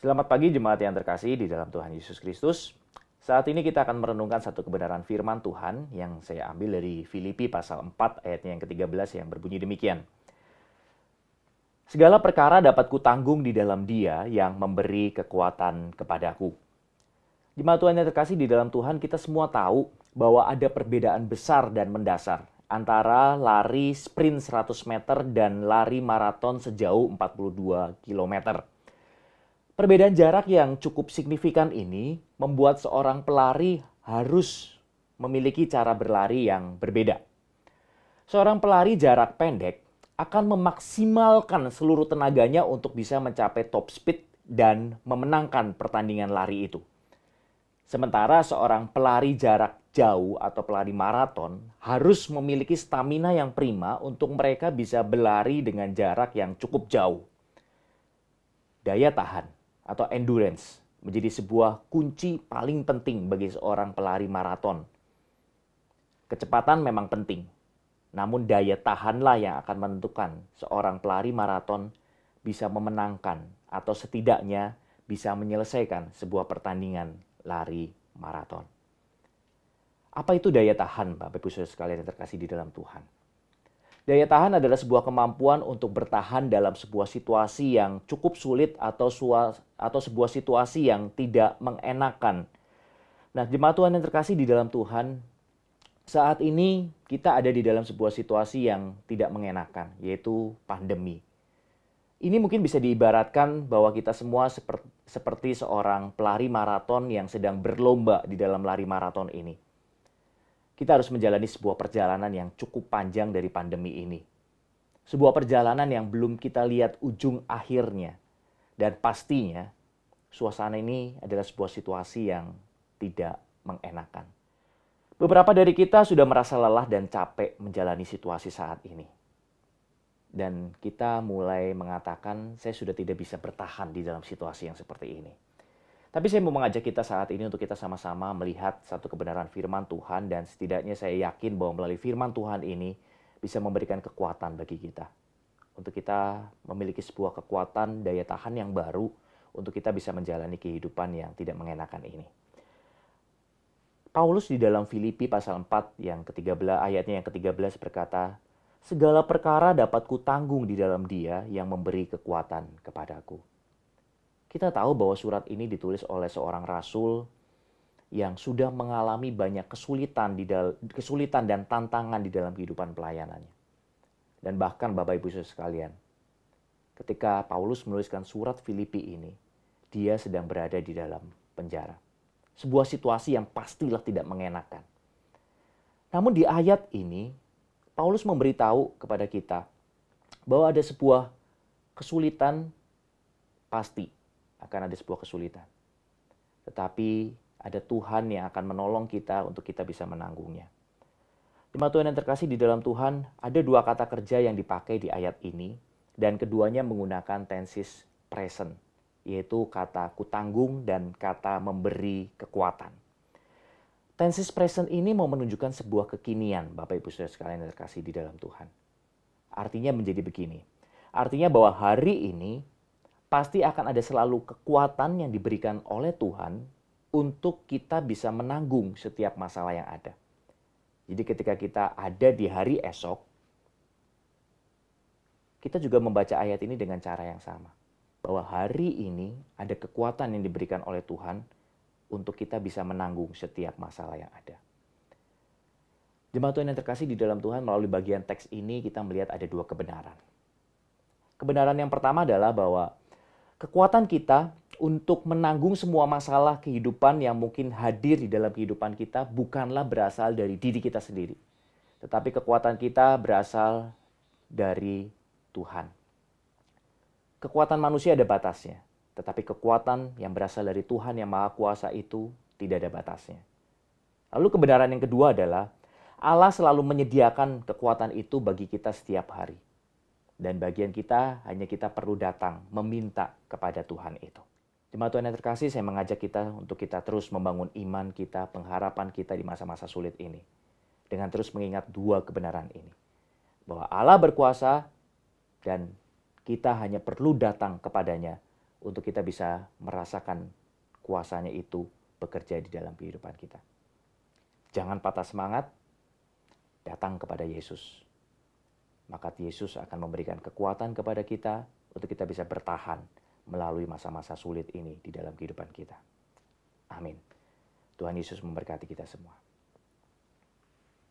Selamat pagi jemaat yang terkasih di dalam Tuhan Yesus Kristus. Saat ini kita akan merenungkan satu kebenaran firman Tuhan yang saya ambil dari Filipi pasal 4 ayatnya yang ke-13 yang berbunyi demikian. Segala perkara dapat kutanggung di dalam Dia yang memberi kekuatan kepadaku. Jemaat Tuhan yang terkasih di dalam Tuhan, kita semua tahu bahwa ada perbedaan besar dan mendasar antara lari sprint 100 meter dan lari maraton sejauh 42 kilometer. Perbedaan jarak yang cukup signifikan ini membuat seorang pelari harus memiliki cara berlari yang berbeda. Seorang pelari jarak pendek akan memaksimalkan seluruh tenaganya untuk bisa mencapai top speed dan memenangkan pertandingan lari itu. Sementara seorang pelari jarak jauh atau pelari maraton harus memiliki stamina yang prima untuk mereka bisa berlari dengan jarak yang cukup jauh. Daya tahan atau endurance menjadi sebuah kunci paling penting bagi seorang pelari maraton. Kecepatan memang penting, namun daya tahanlah yang akan menentukan seorang pelari maraton bisa memenangkan atau setidaknya bisa menyelesaikan sebuah pertandingan lari maraton. Apa itu daya tahan, Bapak Ibu Saudara sekalian yang terkasih di dalam Tuhan? Daya tahan adalah sebuah kemampuan untuk bertahan dalam sebuah situasi yang cukup sulit atau sebuah situasi yang tidak mengenakan. Nah, jemaat Tuhan yang terkasih di dalam Tuhan, saat ini kita ada di dalam sebuah situasi yang tidak mengenakan, yaitu pandemi. Ini mungkin bisa diibaratkan bahwa kita semua seperti seorang pelari maraton yang sedang berlomba di dalam lari maraton ini. Kita harus menjalani sebuah perjalanan yang cukup panjang dari pandemi ini. Sebuah perjalanan yang belum kita lihat ujung akhirnya. Dan pastinya, suasana ini adalah sebuah situasi yang tidak mengenakan. Beberapa dari kita sudah merasa lelah dan capek menjalani situasi saat ini. Dan kita mulai mengatakan, saya sudah tidak bisa bertahan di dalam situasi yang seperti ini. Tapi saya mau mengajak kita saat ini untuk kita sama-sama melihat satu kebenaran firman Tuhan dan setidaknya saya yakin bahwa melalui firman Tuhan ini bisa memberikan kekuatan bagi kita. Untuk kita memiliki sebuah kekuatan daya tahan yang baru untuk kita bisa menjalani kehidupan yang tidak mengenakan ini. Paulus di dalam Filipi pasal 4 yang ke-13 ayatnya yang ke-13 berkata, segala perkara dapat kutanggung di dalam Dia yang memberi kekuatan kepadaku. Kita tahu bahwa surat ini ditulis oleh seorang rasul yang sudah mengalami banyak kesulitan dan tantangan di dalam kehidupan pelayanannya. Dan bahkan Bapak Ibu Saudara sekalian, ketika Paulus menuliskan surat Filipi ini, dia sedang berada di dalam penjara. Sebuah situasi yang pastilah tidak mengenakan. Namun di ayat ini, Paulus memberitahu kepada kita bahwa ada sebuah kesulitan pasti. Akan ada sebuah kesulitan. Tetapi ada Tuhan yang akan menolong kita untuk kita bisa menanggungnya. Jemaat Tuhan yang terkasih di dalam Tuhan, ada dua kata kerja yang dipakai di ayat ini, dan keduanya menggunakan tenses present, yaitu kata kutanggung dan kata memberi kekuatan. Tenses present ini mau menunjukkan sebuah kekinian, Bapak Ibu Saudara sekalian yang terkasih di dalam Tuhan. Artinya menjadi begini. Artinya bahwa hari ini pasti akan ada selalu kekuatan yang diberikan oleh Tuhan untuk kita bisa menanggung setiap masalah yang ada. Jadi ketika kita ada di hari esok, kita juga membaca ayat ini dengan cara yang sama. Bahwa hari ini ada kekuatan yang diberikan oleh Tuhan untuk kita bisa menanggung setiap masalah yang ada. Jemaat Tuhan yang terkasih di dalam Tuhan, melalui bagian teks ini kita melihat ada dua kebenaran. Kebenaran yang pertama adalah bahwa kekuatan kita untuk menanggung semua masalah kehidupan yang mungkin hadir di dalam kehidupan kita bukanlah berasal dari diri kita sendiri. Tetapi kekuatan kita berasal dari Tuhan. Kekuatan manusia ada batasnya. Tetapi kekuatan yang berasal dari Tuhan yang Maha Kuasa itu tidak ada batasnya. Lalu kebenaran yang kedua adalah Allah selalu menyediakan kekuatan itu bagi kita setiap hari. Dan bagian kita hanya kita perlu datang meminta kepada Tuhan itu. Jemaat Tuhan yang terkasih, saya mengajak kita untuk kita terus membangun iman kita, pengharapan kita di masa-masa sulit ini. Dengan terus mengingat dua kebenaran ini. Bahwa Allah berkuasa dan kita hanya perlu datang kepadanya untuk kita bisa merasakan kuasanya itu bekerja di dalam kehidupan kita. Jangan patah semangat, datang kepada Yesus. Maka Yesus akan memberikan kekuatan kepada kita untuk kita bisa bertahan melalui masa-masa sulit ini di dalam kehidupan kita. Amin. Tuhan Yesus memberkati kita semua.